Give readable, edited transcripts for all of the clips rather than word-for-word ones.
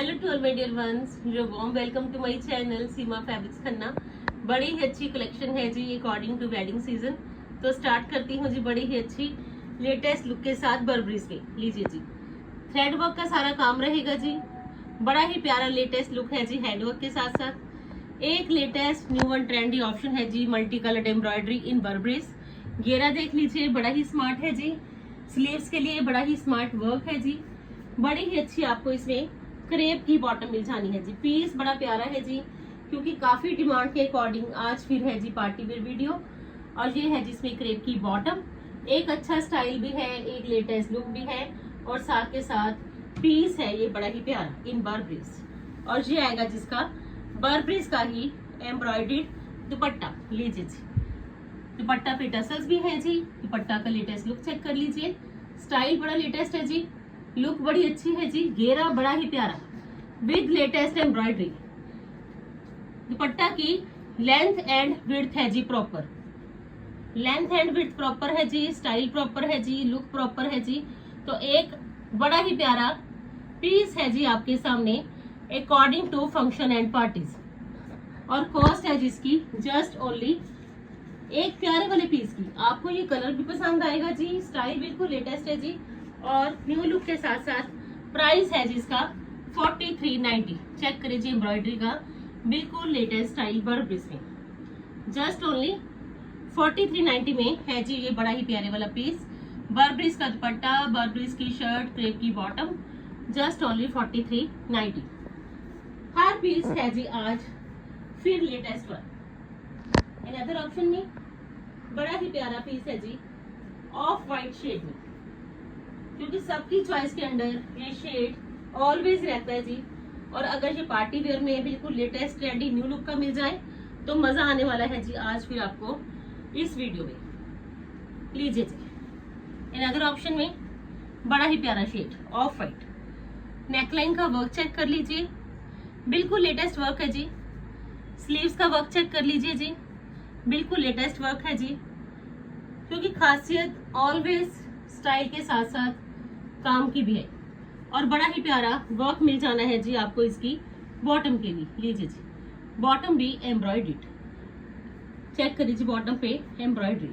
Hello to all my dear ones, जो warm welcome to my channel Seema fabrics Khanna. बड़ी ही अच्छी कलेक्शन है जी अकॉर्डिंग टू वेडिंग सीजन। तो स्टार्ट करती हूँ जी बड़ी ही अच्छी लेटेस्ट लुक के साथ बर्बरीज पे। लीजिए जी, थ्रेड वर्क का सारा काम रहेगा जी। बड़ा ही प्यारा लेटेस्ट लुक है जी, हैंडवर्क के साथ साथ एक latest new one trendy option है जी, मल्टी कलर्ड एम्ब्रॉयडरी इन बर्बरीज। घेरा देख लीजिए, बड़ा ही स्मार्ट है जी। स्लीव्स के लिए बड़ा ही स्मार्ट वर्क है जी। बड़ी ही अच्छी आपको इसमें क्रेप की बॉटम मिल जानी है जी। पीस बड़ा प्यारा है जी, क्योंकि काफी डिमांड के अकॉर्डिंग आज फिर है जी पार्टी वेयर वीडियो। और ये है जिसमें क्रेप की बॉटम, एक अच्छा स्टाइल भी है, एक लेटेस्ट लुक भी है, और साथ के साथ पीस है ये बड़ा ही प्यारा इन बर्बरीज। और ये आएगा जिसका बर्बरीज का ही एम्ब्रॉयडर्ड दुपट्टा। लीजिए जी, दुपट्टा पे टसल्स भी है जी। दुपट्टा का लेटेस्ट लुक चेक कर लीजिए, स्टाइल बड़ा लेटेस्ट है जी, लुक बड़ी अच्छी है जी। घेरा बड़ा ही प्यारा विद लेटेस्ट एम्ब्रॉयडरी। दुपट्टा की लेंथ एंड विड्थ है जी proper, length and width proper है जी, स्टाइल प्रॉपर है जी, लुक प्रॉपर है जी। तो एक बड़ा ही प्यारा पीस है जी आपके सामने according to function and parties. और कॉस्ट है जिसकी जस्ट ओनली एक प्यारे वाले पीस की। आपको ये कलर भी पसंद आएगा जी, स्टाइल बिल्कुल लेटेस्ट है जी, और न्यू लुक के साथ साथ प्राइस है जिसका 4390। चेक करिए जी, एम्ब्रॉयडरी का बिल्कुल लेटेस्ट स्टाइल बर्बरीज में जस्ट ओनली 4390 में है जी ये बड़ा ही प्यारे वाला पीस। बर्बरीज का दुपट्टा, बर्बरीज की शर्ट, क्रेप की बॉटम, जस्ट ओनली 4390। हर पीस है जी आज फिर लेटेस्ट वन। अनदर ऑप्शन में बड़ा ही प्यारा पीस है जी ऑफ वाइट शेड में, क्योंकि सबकी चॉइस के अंडर ये शेड ऑलवेज रहता है जी। और अगर ये पार्टी वेयर में बिल्कुल लेटेस्ट ट्रेंडी न्यू लुक का मिल जाए तो मजा आने वाला है जी आज फिर आपको इस वीडियो में। लीजिए जी, अनदर ऑप्शन में बड़ा ही प्यारा शेड ऑफ वाइट। नेकलाइन का वर्क चेक कर लीजिए, बिल्कुल लेटेस्ट वर्क है जी। स्लीव्स का वर्क चेक कर लीजिए जी, बिल्कुल लेटेस्ट वर्क है जी। क्योंकि खासियत ऑलवेज स्टाइल के साथ साथ काम की भी है। और बड़ा ही प्यारा वर्क मिल जाना है जी आपको इसकी बॉटम के भी। लीजिए जी, बॉटम भी एम्ब्रॉयडर्ड। चेक करिए जी, बॉटम पे एम्ब्रॉयडरी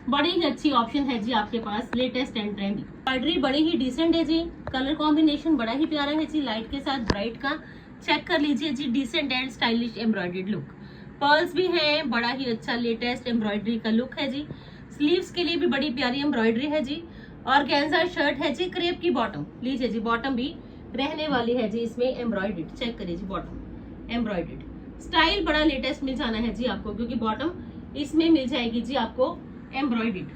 बड़ी ही अच्छी ऑप्शन है जी आपके पास, लेटेस्ट एंड ट्रेंडी। एम्ब्रॉयडरी बड़ी ही डिसेंट है जी, कलर कॉम्बिनेशन बड़ा ही प्यारा है जी, लाइट के साथ ब्राइट का। चेक कर लीजिए जी, decent and stylish embroidered look. Pearls भी है, बड़ा ही अच्छा लेटेस्ट एम्ब्रॉयडरी का लुक है जी। स्लीव्स के लिए भी बड़ी प्यारी एम्ब्रॉयडरी है जी। और गेंजा शर्ट है जी, क्रेप की बॉटम। लीजिए जी, बॉटम भी रहने वाली है जी इसमें एम्ब्रॉयडर्ड। चेक करिए जी, बॉटम एम्ब्रॉयडर्ड। स्टाइल बड़ा लेटेस्ट मिल जाना है जी आपको, क्योंकि बॉटम इसमें मिल जाएगी जी आपको एम्ब्रॉयडर्ड।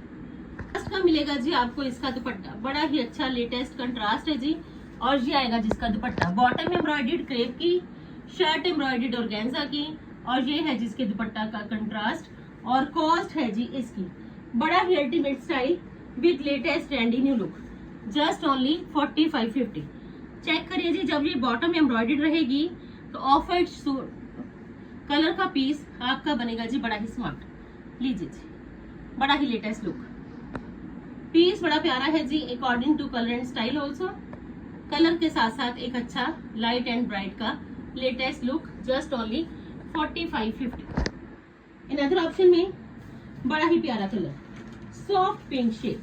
फर्स्ट का मिलेगा जी आपको इसका दुपट्टा, बड़ा ही अच्छा लेटेस्ट कंट्रास्ट है जी। और ये आएगा जिसका दुपट्टा, बॉटम एम्ब्रॉयडर्ड क्रेप की, शर्ट एम्ब्रॉयडर्ड और गेंजा की, और ये है जिसके दुपट्टा का कंट्रास्ट। और कॉस्ट है जी इसकी बड़ा ही ultimate style with latest trendy new look, just only 4550। Check करिए जी, जब ये बॉटम एम्ब्रॉयडर्ड रहेगी तो ऑफ वाइट कलर का पीस आपका बनेगा जी बड़ा ही स्मार्ट। लीजिए जी, बड़ा ही लेटेस्ट लुक, पीस बड़ा प्यारा है जी according to colour and style also. Colour के साथ साथ एक अच्छा लाइट एंड ब्राइट का latest look, just only 4550। Another option में बड़ा ही प्यारा कलर सॉफ्ट पिंक शेड।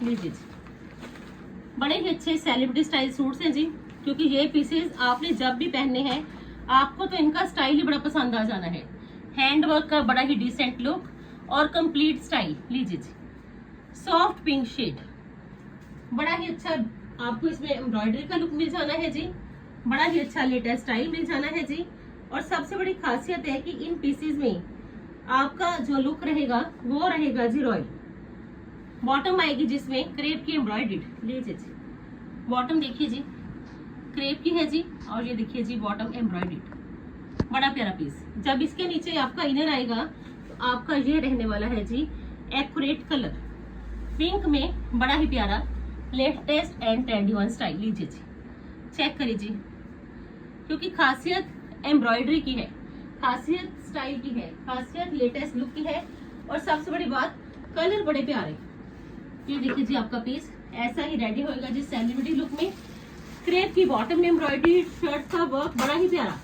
लीजिए जी, बड़े ही अच्छे सेलिब्रिटी स्टाइल सूट्स हैं जी, क्योंकि ये पीसेस आपने जब भी पहनने हैं आपको तो इनका स्टाइल ही बड़ा पसंद आ जाना है। हैंड वर्क का बड़ा ही डिसेंट लुक और कंप्लीट स्टाइल। लीजिए जी, सॉफ्ट पिंक शेड, बड़ा ही अच्छा आपको इसमें एम्ब्रॉयडरी का लुक मिल जाना है जी, बड़ा ही अच्छा लेटेस्ट स्टाइल मिल जाना है जी। और सबसे बड़ी खासियत है कि इन पीसेस में आपका जो लुक रहेगा वो रहेगा जी रॉयल। बॉटम आएगी जिसमें क्रेप की एम्ब्रॉयडर्ड। लीजिए जी, बॉटम देखिए जी, क्रेप की है जी, और ये देखिए जी बॉटम एम्ब्रॉयडर्ड, बड़ा प्यारा पीस। जब इसके नीचे आपका इनर आएगा तो आपका ये रहने वाला है जी एक्यूरेट कलर पिंक में, बड़ा ही प्यारा latest and trendy one style. लीजिए जी, चेक करिए जी, क्योंकि खासियत एम्ब्रॉयडरी की है, खासियत स्टाइल की है, खासियत लेटेस्ट लुक की है, और सबसे बड़ी बात कलर बड़े प्यारे। ये देखिए जी, आपका पीस ऐसा ही रेडी होएगा जी सेलिब्रिटी लुक में। क्रेप की बॉटम में एम्ब्रॉयडरी शर्ट का वर्क बड़ा ही प्यारा,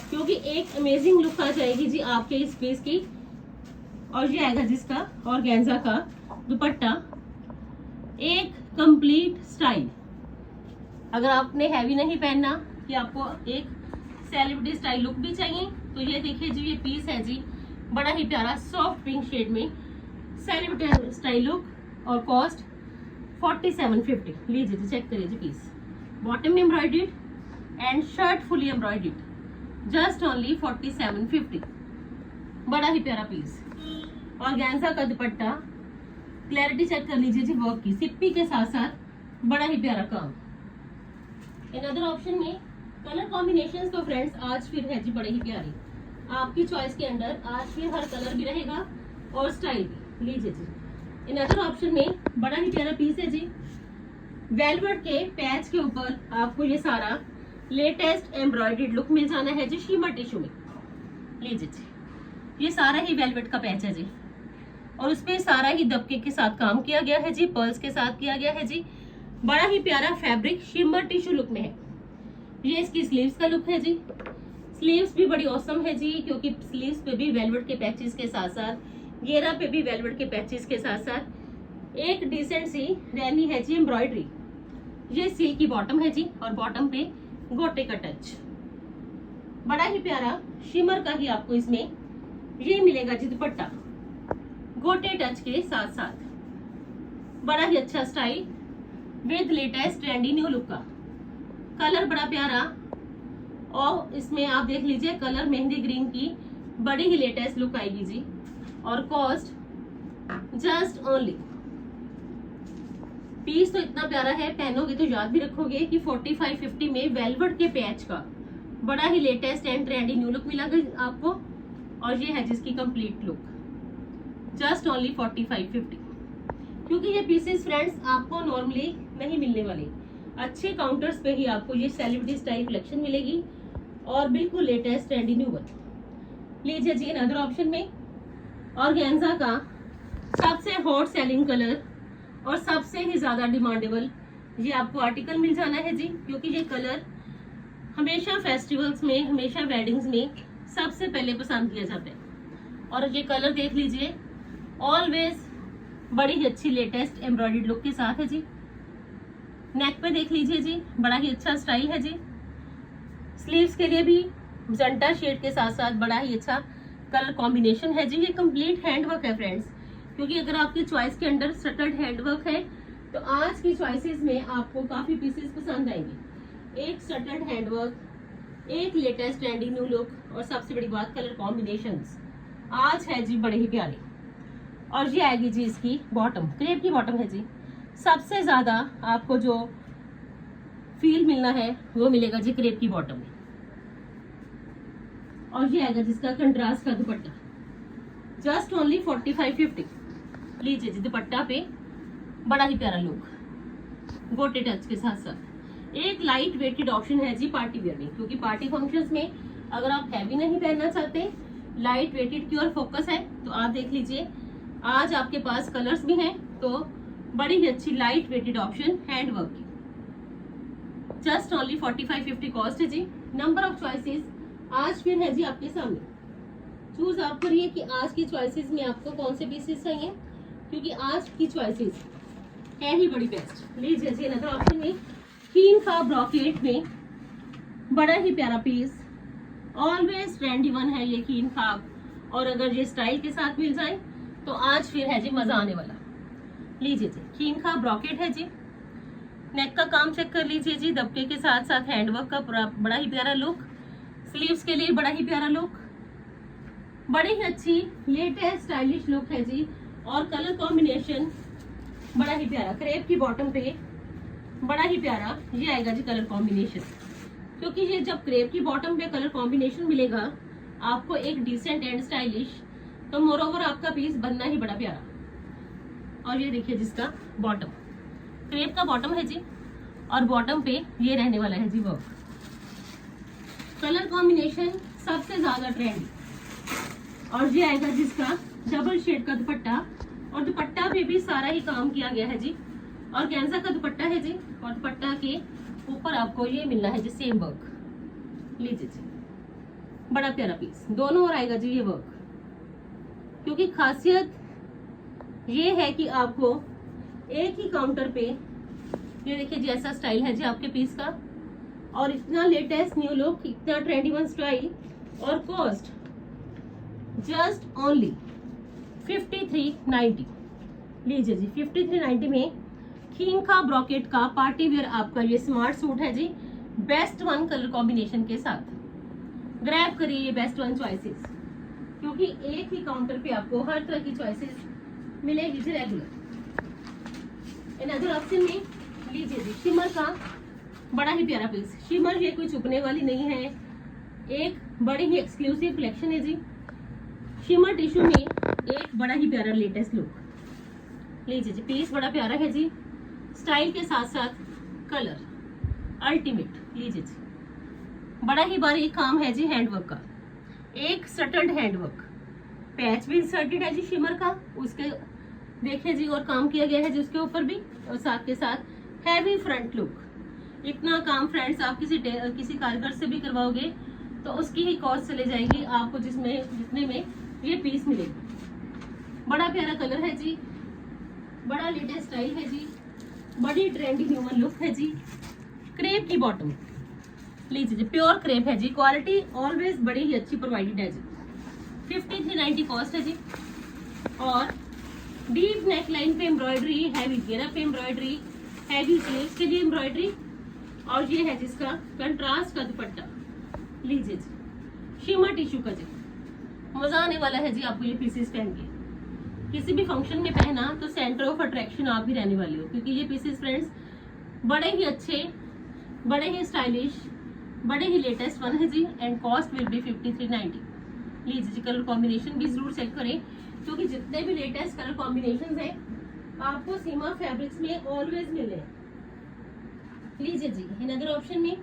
क्योंकि एक अमेजिंग लुक आ जाएगी जी आपके इस पीस की। और ये आएगा जिसका ऑर्गेन्जा का दुपट्टा, एक कंप्लीट स्टाइल। अगर आपने हैवी नहीं पहनना कि आपको एक सेलिब्रिटी स्टाइल लुक भी चाहिए, तो ये देखिए जी ये पीस है जी बड़ा ही प्यारा सॉफ्ट पिंक शेड में सेलिब्रिटी स्टाइल लुक, और कॉस्ट 4750। लीजिए जी चेक करिए जी पीस, बॉटम में embroidered and shirt fully embroidered, just only 4750। बड़ा ही प्यारा पीस। ऑर्गेन्जा का दुपट्टा, क्लैरिटी चेक कर लीजिए जी वर्क की, सिप्पी के साथ साथ बड़ा ही प्यारा काम। इन अदर ऑप्शन में कलर कॉम्बिनेशंस तो फ्रेंड्स आज फिर है जी बड़े ही प्यारे, आपकी चॉइस के अंदर आज फिर हर कलर भी रहेगा और स्टाइल भी। लीजिए जी इन अदर ऑप्शन में बड़ा ही प्यारा पीस है जी, वेलवेट के पैच के ऊपर आपको ये सारा लेटेस्ट एम्ब्रॉयडर्ड लुक मिल जाना है जी शिमर टिश्यू में। लीजिए जी ये सारा ही वेलवेट का पैच है जी, और उस पे सारा ही दबके के साथ काम किया गया है जी, पर्ल्स के साथ किया गया है जी। बड़ा ही प्यारा फैब्रिक शिमर टिश्यू लुक में है। ये इसकी स्लीव्स का लुक है जी, स्लीव्स भी बड़ी औसम है जी, क्योंकि स्लीव्स पे भी वेलवेट के पैचेस के साथ साथ घेरा पे भी वेलवेट के पैचेस के साथ साथ एक डिसेंट सी रहनी है जी एम्ब्रॉयडरी। ये सिल्क की बॉटम है जी, और बॉटम पे गोटे का टच, बड़ा ही प्यारा शिमर का ही आपको इसमें ये मिलेगा जी दुपट्टा गोटे टच के साथ साथ। बड़ा ही अच्छा style with latest trendy new look का, कलर बड़ा प्यारा, और इसमें आप देख लीजिए कलर मेहंदी ग्रीन की बड़ी ही लेटेस्ट लुक आएगी जी। और कॉस्ट जस्ट ओनली, पीस तो इतना प्यारा है, पहनोगे तो याद भी रखोगे कि 4550 में वेलवेट के पैच का बड़ा ही latest and trendy new look मिलेगा आपको। और ये है जिसकी कंप्लीट लुक, जस्ट ओनली 4550। क्योंकि ये पीसेस फ्रेंड्स आपको नॉर्मली नहीं मिलने वाले, अच्छे काउंटर्स पे ही आपको ये सेलिब्रिटी स्टाइल कलेक्शन मिलेगी और बिल्कुल लेटेस्ट ट्रेंडी न्यू वन। लीजिए जी अदर ऑप्शन में ऑर्गेन्जा का सबसे हॉट सेलिंग कलर और सबसे ही ज्यादा डिमांडेबल ये आपको आर्टिकल मिल जाना है जी, क्योंकि ये कलर हमेशा फेस्टिवल्स में, हमेशा वेडिंग्स में सबसे पहले पसंद किया जाता है। और ये कलर देख लीजिए ऑलवेज बड़ी ही अच्छी लेटेस्ट एम्ब्रॉयडर्ड लुक के साथ है जी। नेक पे देख लीजिए जी बड़ा ही अच्छा स्टाइल है जी। स्लीव्स के लिए भी जंटा शेड के साथ साथ बड़ा ही अच्छा कलर कॉम्बिनेशन है जी। ये कंप्लीट हैंडवर्क है फ्रेंड्स, क्योंकि अगर आपकी चॉइस के अंदर स्टर्ड हैंडवर्क है तो आज की चॉइसेस में आपको काफी पीसेस पसंद आएंगे। एक स्टर्ड हैंडवर्क, एक लेटेस्ट ट्रेंडी न्यू लुक, और सबसे बड़ी बात कलर कॉम्बिनेशंस आज है जी बड़े ही प्यारे। और ये आएगी जी इसकी बॉटम, क्रेप की बॉटम है जी। सबसे ज्यादा आपको जो फील मिलना है वो मिलेगा जी क्रेप की बॉटम में। और ये आएगा जिसका कंट्रास्ट का दुपट्टा, जस्ट ओनली 4550। लीजिए जी दुपट्टा पे बड़ा ही प्यारा लुक गोटे टच के साथ साथ। एक लाइट वेटेड ऑप्शन है जी पार्टी वेयर में, क्योंकि पार्टी फंक्शंस में अगर आप हैवी नहीं पहनना चाहते, लाइट वेटेड की ओर फोकस है, तो आप देख लीजिए आज आपके पास कलर्स भी हैं, तो बड़ी ही अच्छी लाइट वेटेड ऑप्शन हैंडवर्क की, जस्ट ओनली 4550 कॉस्ट है जी। नंबर ऑफ चॉइसेस आज फिर है जी आपके सामने, चूज आप करिए कि आज की चॉइसेस में आपको कौन से पीसेस चाहिए, क्योंकि आज की चॉइसेस है ही बड़ी बेस्ट। लीजिए जी अनदर ऑप्शन में कीन का ब्रॉकेट में बड़ा ही प्यारा पीस, ऑलवेज ट्रेंडी वन है ये कीन का, और अगर ये स्टाइल के साथ मिल जाए तो आज फिर है जी मजा आने वाला। लीजिए जी कीन का ब्रॉकेट है जी। नेक का काम चेक कर लीजिए जी, दबके के साथ साथ हैंडवर्क का बड़ा ही प्यारा लुक, स्लीव्स के लिए बड़ा ही प्यारा लुक, बड़ी ही अच्छी लेटेस्ट स्टाइलिश लुक है जी। और कलर कॉम्बिनेशन बड़ा ही प्यारा, क्रेप की बॉटम पे बड़ा ही प्यारा ये आएगा जी कलर कॉम्बिनेशन, क्योंकि ये जब क्रेप की बॉटम पे कलर कॉम्बिनेशन मिलेगा आपको एक डिसेंट एंड स्टाइलिश, तो मोरओवर आपका पीस बनना ही बड़ा प्यारा। और ये देखिए जिसका बॉटम, क्रेप का बॉटम है जी, और बॉटम पे ये रहने वाला है जी वर्क। कलर कॉम्बिनेशन सबसे ज्यादा ट्रेंडी। और ये आएगा जिसका डबल शेड का दुपट्टा, और दुपट्टा पे भी सारा ही काम किया गया है जी, और ऑर्गेन्जा का दुपट्टा है जी, और दुपट्टा के ऊपर आपको ये मिलना है जी सेम वर्क। लीजिए जी, बड़ा प्यारा पीस, दोनों ओर आएगा जी ये वर्क, क्योंकि खासियत ये है कि आपको एक ही काउंटर पे ये देखिए जी ऐसा स्टाइल है जी आपके पीस का, और इतना लेटेस्ट न्यू लुक, इतना ट्रेंडी वन स्टाइल, और कॉस्ट जस्ट ओनली 5390। लीजिए जी 5390 में खींखा ब्रॉकेट का पार्टी वेयर आपका ये स्मार्ट सूट है जी, बेस्ट वन कलर कॉम्बिनेशन के साथ। ग्रैब करिए ये बेस्ट वन चॉइसेस, क्योंकि एक ही काउंटर पे आपको हर तरह की चॉइसेस मिलेगी जी रेगुलर। अनदर ऑप्शन में लीजिए जी शिमर का बड़ा ही प्यारा पीस। शिमर ये कोई चुपने वाली नहीं है, एक बड़ी ही एक्सक्लूसिव कलेक्शन है जी। शिमर टिश्यू में एक बड़ा ही प्यारा लेटेस्ट लुक। लीजिए जी पीस बड़ा प्यारा है जी, स्टाइल के साथ साथ कलर अल्टीमेट। लीजिए जी बड़ा ही बारीक काम है जी हैंडवर्क का, एक सटल्ड हैंडवर्क, पैच भी इंसर्टेड है जी शिमर का, उसके देखिए जी और काम किया गया है जी उसके ऊपर भी, और साथ के साथ हैवी फ्रंट लुक। इतना काम फ्रेंड्स आप किसी कारीगर से भी करवाओगे तो उसकी ही कॉस्ट चले जाएगी आपको, जितने में ये पीस मिलेगी। बड़ा प्यारा कलर है जी, बड़ा लेटेस्ट स्टाइल है जी, बड़ी ट्रेंडी ह्यूमन लुक है जी। क्रेप की बॉटम, लीजिए जी प्योर क्रेप है जी, क्वालिटी ऑलवेज बड़ी ही अच्छी प्रोवाइडेड है जी। 5390 कॉस्ट है जी, और डीप नेक लाइन पे एम्ब्रॉयडरी, हैवी घेरा पे एम्ब्रॉयडरी, हैवी स्लीव्स के लिए एम्ब्रॉयडरी, और ये है जिसका कंट्रास्ट का दुपट्टा। लीजिए जी शिमर टिश्यू का जी, मजा आने वाला है जी आपको ये पीसेस पहन के। किसी भी फंक्शन में पहना तो सेंटर ऑफ अट्रैक्शन आप भी रहने वाले हो, क्योंकि ये पीसेस फ्रेंड्स बड़े ही अच्छे, बड़े ही स्टाइलिश, बड़े ही लेटेस्ट वन है जी, एंड कॉस्ट विल बी 5390। लीजिए जी कलर कॉम्बिनेशन भी जरूर चेक करें, क्योंकि जितने भी लेटेस्ट कलर कॉम्बिनेशन है आपको सीमा फैब्रिक्स में ऑलवेज मिले हैं। लीजिए जी अनदर ऑप्शन में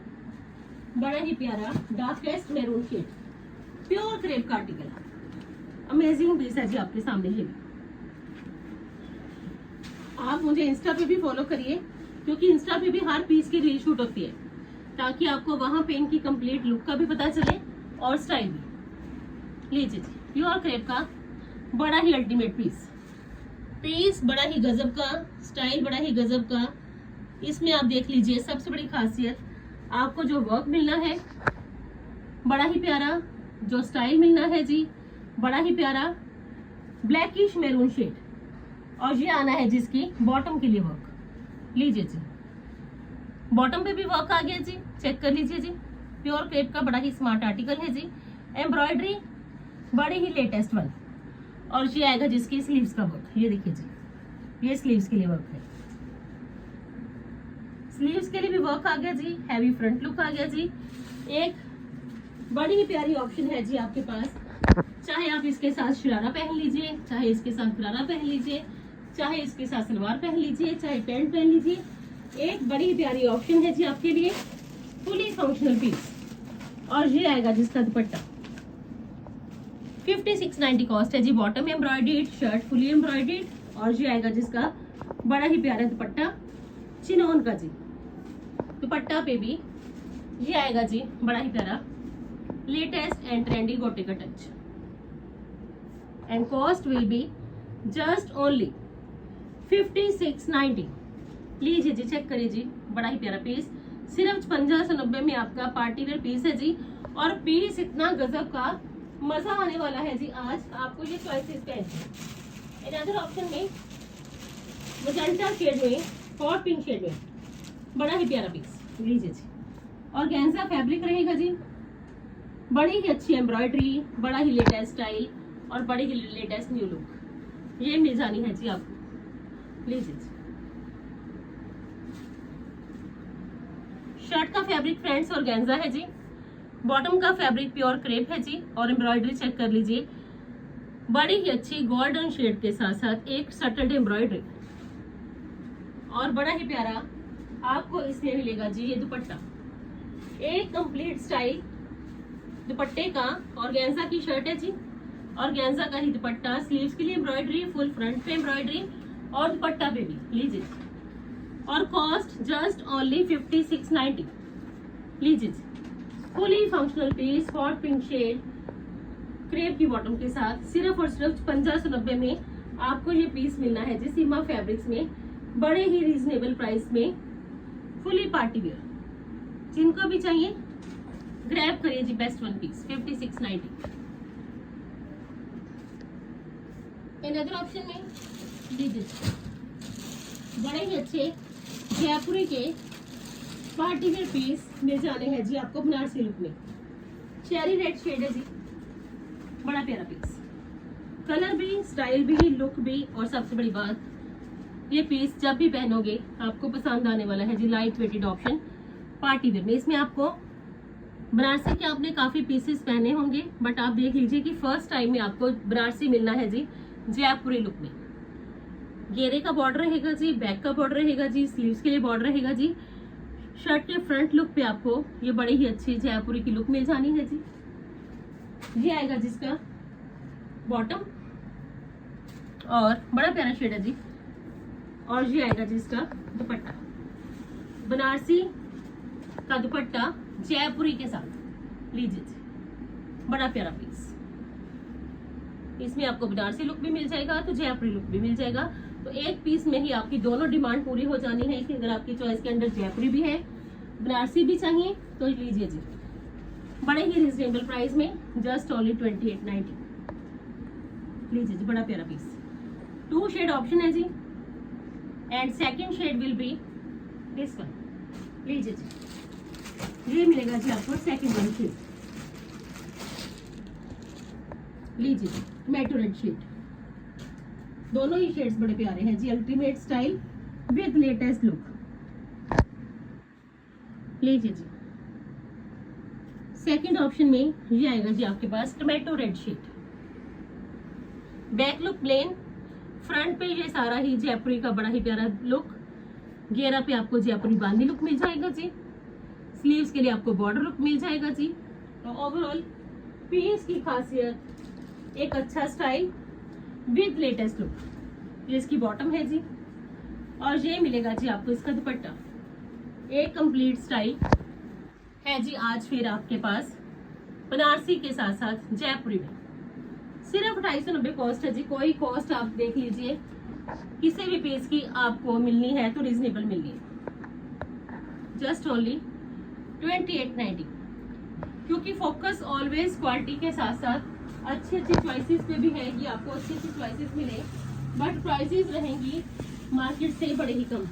बड़ा ही प्यारा darkest maroon shade, pure crepe का आर्टिकल, अमेजिंग पीस है जी आपके सामने। ये आप मुझे इंस्टा पे भी फॉलो करिए, क्योंकि इंस्टा पे भी हर पीस की रील शूट होती है, ताकि आपको वहां पे इनकी कंप्लीट लुक का भी पता चले और स्टाइल भी। लीजिए जी प्योर क्रेप का बड़ा ही अल्टीमेट पीस बड़ा ही गजब का, स्टाइल बड़ा ही गजब का। इसमें आप देख लीजिए सबसे बड़ी खासियत आपको जो वर्क मिलना है बड़ा ही प्यारा, जो स्टाइल मिलना है जी बड़ा ही प्यारा, ब्लैकिश मैरून शेड, और ये आना है जिसकी बॉटम के लिए वर्क। लीजिए जी बॉटम पे भी वर्क आ गया जी, चेक कर लीजिए जी। प्योर क्रेप का बड़ा ही स्मार्ट आर्टिकल है जी, एम्ब्रॉयडरी बड़ी ही लेटेस्ट वन, और ये आएगा जिसकी स्लीव्स का वर्क। ये देखिए जी ये स्लीव्स के लिए वर्क है, स्लीव्स के लिए भी वर्क आ गया जी, हैवी फ्रंट लुक आ गया जी। एक बड़ी ही प्यारी ऑप्शन है जी आपके पास, चाहे आप इसके साथ शरारा पहन लीजिए, चाहे इसके साथ गरारा पहन लीजिए, चाहे इसके साथ सलवार पहन लीजिए, चाहे पैंट पहन लीजिए। एक बड़ी ही प्यारी ऑप्शन है जी आपके लिए, फुली फंक्शनल पीस, और ये आएगा जिसका दुपट्टा। 5690 कॉस्ट है जी, bottom embroidered, shirt fully embroidered, और ये आएगा जिसका बड़ा ही प्यारा दुपट्टा चिनोन का जी। दुपट्टा पे भी ये आएगा जी बड़ा ही प्यारा लेटेस्ट एंड ट्रेंडी गोटे का touch, and cost will be just only 5690। लीजिए जी चेक करिए जी बड़ा ही प्यारा पीस, सिर्फ 5590 में आपका पार्टी वेयर पीस है जी, और पीस इतना गजब का, मजा आने वाला है जी आज आपको ये चॉइसेस पहन। अनदर ऑप्शन में मजेंटा शेड में, हॉट पिंक शेड में बड़ा ही प्यारा पीस। लीजिए जी ऑर्गेन्जा फैब्रिक रहेगा जी, बड़ी ही अच्छी एम्ब्रॉयडरी, बड़ा ही लेटेस्ट स्टाइल, और बड़ी ही लेटेस्ट न्यू लुक ये मिल जानी है जी आपको। लीजिए जी शर्ट का फैब्रिक फ्रेंड्स ऑर्गेन्जा है जी, बॉटम का फैब्रिक प्योर क्रेप है जी, और एम्ब्रॉयडरी चेक कर लीजिए बड़ी ही अच्छी गोल्डन शेड के साथ साथ एक सटल्ड एम्ब्रॉयडरी, और बड़ा ही प्यारा आपको इसमें मिलेगा जी ये दुपट्टा। एक कंप्लीट स्टाइल दुपट्टे का, ऑर्गेन्जा की शर्ट है जी, ऑर्गेन्जा का ही दुपट्टा, स्लीव्स के लिए एम्ब्रॉयडरी, फुल फ्रंट पे एम्ब्रॉयडरी, और दुपट्टा पे भी। लीजिए और कॉस्ट जस्ट ओनली 5690। लीजिए, fully functional piece, hot pink shade, crepe की बॉटम के साथ, सिर्फ और सिर्फ 1590 में आपको ये पीस मिलना है जी सीमा फैब्रिक्स में, बड़े ही रीजनेबल प्राइस में, फुली पार्टी वेयर। जिनको भी चाहिए ग्रैब करिए जी, best one piece 5690। Another option में लीजिए, बड़े ही अच्छे जयपुरी के पार्टी वेयर पीस मिल जाने हैं जी आपको बनारसी लुक में। चेरी रेड शेड है जी, बड़ा प्यारा पीस, कलर भी, स्टाइल भी, लुक भी, और सबसे बड़ी बात ये पीस जब भी पहनोगे आपको पसंद आने वाला है जी। Light weighted option party wear में। इसमें आपको बनारसी के आपने काफी पीसेस पहने होंगे, बट आप देख लीजिए कि फर्स्ट टाइम में आपको बनारसी मिलना है जी जयपुरी लुक में। घेरे का बॉर्डर रहेगा जी, बैक का बॉर्डर रहेगा जी, स्लीव्स के लिए बॉर्डर रहेगा जी, शर्ट के फ्रंट लुक पे आपको ये बड़ी ही अच्छी जयपुरी की लुक मिल जानी है जी। ये आएगा जिसका बॉटम, और बड़ा प्यारा शेड है जी, और ये आएगा जिसका दुपट्टा, बनारसी का दुपट्टा जयपुरी के साथ। लीजिए, बड़ा प्यारा पीस, इसमें आपको बनारसी लुक भी मिल जाएगा तो जयपुरी लुक भी मिल जाएगा। तो एक पीस में ही आपकी दोनों डिमांड पूरी हो जानी है कि अगर आपकी चॉइस के अंदर जयपुरी भी है, बनारसी भी चाहिए तो लीजिए जी, बड़े ही रिजनेबल प्राइस में, जस्ट ओनली 2890। लीजिए जी, बड़ा प्यारा पीस, 2 शेड ऑप्शन है जी, and second shade will be this one. लीजिए जी, ये मिलेगा जी आपको सेकंड वन शेड। लीजिए जी, मैटो रेड शेड, दोनों ही शेड्स बड़े प्यारे हैं जी, ultimate style with latest look. लीजिए जी, सेकंड ऑप्शन में ये आएगा जी आपके पास tomato red shade, back look plain, front पे ये सारा ही जयपुरी का बड़ा ही प्यारा लुक, घेरा पे आपको जयपुरी बांदी लुक मिल जाएगा जी, स्लीव्स के लिए आपको बॉर्डर लुक मिल जाएगा जी। तो ओवरऑल पीस की खासियत एक अच्छा स्टाइल विद लेटेस्ट लुक। ये इसकी बॉटम है जी, और ये मिलेगा जी आपको इसका दुपट्टा। एक कंप्लीट स्टाइल है जी आज फिर आपके पास बनारसी के साथ साथ जयपुरी में। सिर्फ 250 कॉस्ट है जी, कोई कॉस्ट आप देख लीजिए किसी भी पीस की आपको मिलनी है तो रीजनेबल मिलनी है, जस्ट ओनली 2890। क्योंकि फोकस ऑलवेज क्वालिटी के साथ साथ अच्छी अच्छी चॉइसेस पे भी है कि आपको अच्छी अच्छी चॉइसेस मिले, बट प्राइसेस रहेंगी मार्केट से बड़े ही कम।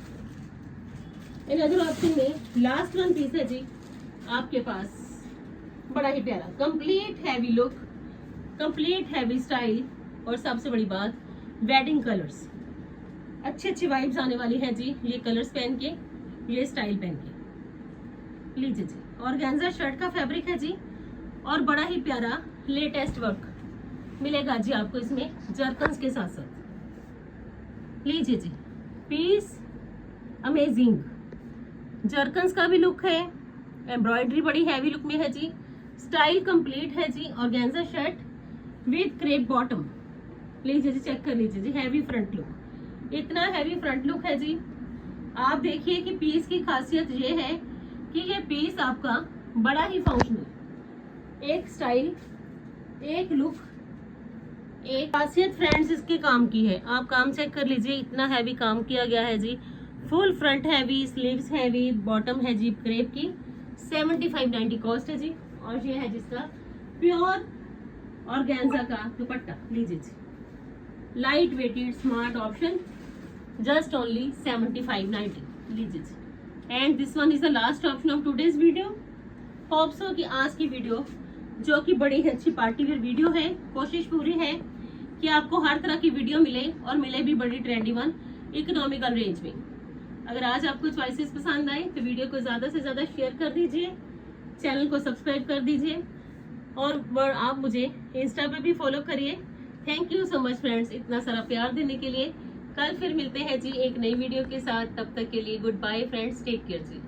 इन अदर ऑप्शन में लास्ट वन पीस है जी आपके पास, बड़ा ही प्यारा complete heavy look, complete heavy style, और सबसे बड़ी बात वेडिंग कलर्स, अच्छी अच्छी वाइब्स आने वाली है जी ये कलर्स पहन के, ये स्टाइल पहन के। लीजिए जी, ऑर्गेन्जा शर्ट का फैब्रिक है जी, और बड़ा ही प्यारा लेटेस्ट वर्क मिलेगा जी आपको इसमें जरकन्स के साथ साथ। लीजिए जी, पीस अमेजिंग, जरकन्स का भी लुक है, एम्ब्रॉयडरी बड़ी हैवी लुक में है जी, स्टाइल कंप्लीट है जी, organza shirt with crepe bottom. लीजिए जी, चेक कर लीजिए जी, हैवी फ्रंट लुक, इतना हैवी फ्रंट लुक है जी। आप देखिए कि पीस की खासियत ये है कि ये पीस आपका बड़ा ही फंक्शनल, एक स्टाइल, एक लुक, एक खासियत फ्रेंड्स इसके काम की है। आप काम चेक कर लीजिए, इतना हैवी काम किया गया है जी, full front heavy, sleeves heavy, bottom है जी क्रेप की, 7590 कॉस्ट है जी, और ये है जिसका प्योर ऑर्गेन्जा का दुपट्टा। लीजिए जी, light weighted smart option, just only 7590। लीजिए जी, and this one is the last option of today's video. Hope so कि आज की वीडियो जो कि बड़ी ही अच्छी पार्टी वेयर वीडियो है, कोशिश पूरी है कि आपको हर तरह की वीडियो मिले, और मिले भी बड़ी ट्रेंडी वन इकोनॉमिकल रेंज में। अगर आज आपको चॉइसेस पसंद आए तो वीडियो को ज़्यादा से ज़्यादा शेयर कर दीजिए, चैनल को सब्सक्राइब कर दीजिए, और आप मुझे इंस्टा पे भी फॉलो करिए। Thank you so much friends, इतना सारा प्यार देने के लिए। कल फिर मिलते हैं जी एक नई वीडियो के साथ, तब तक के लिए good bye friends, take care जी।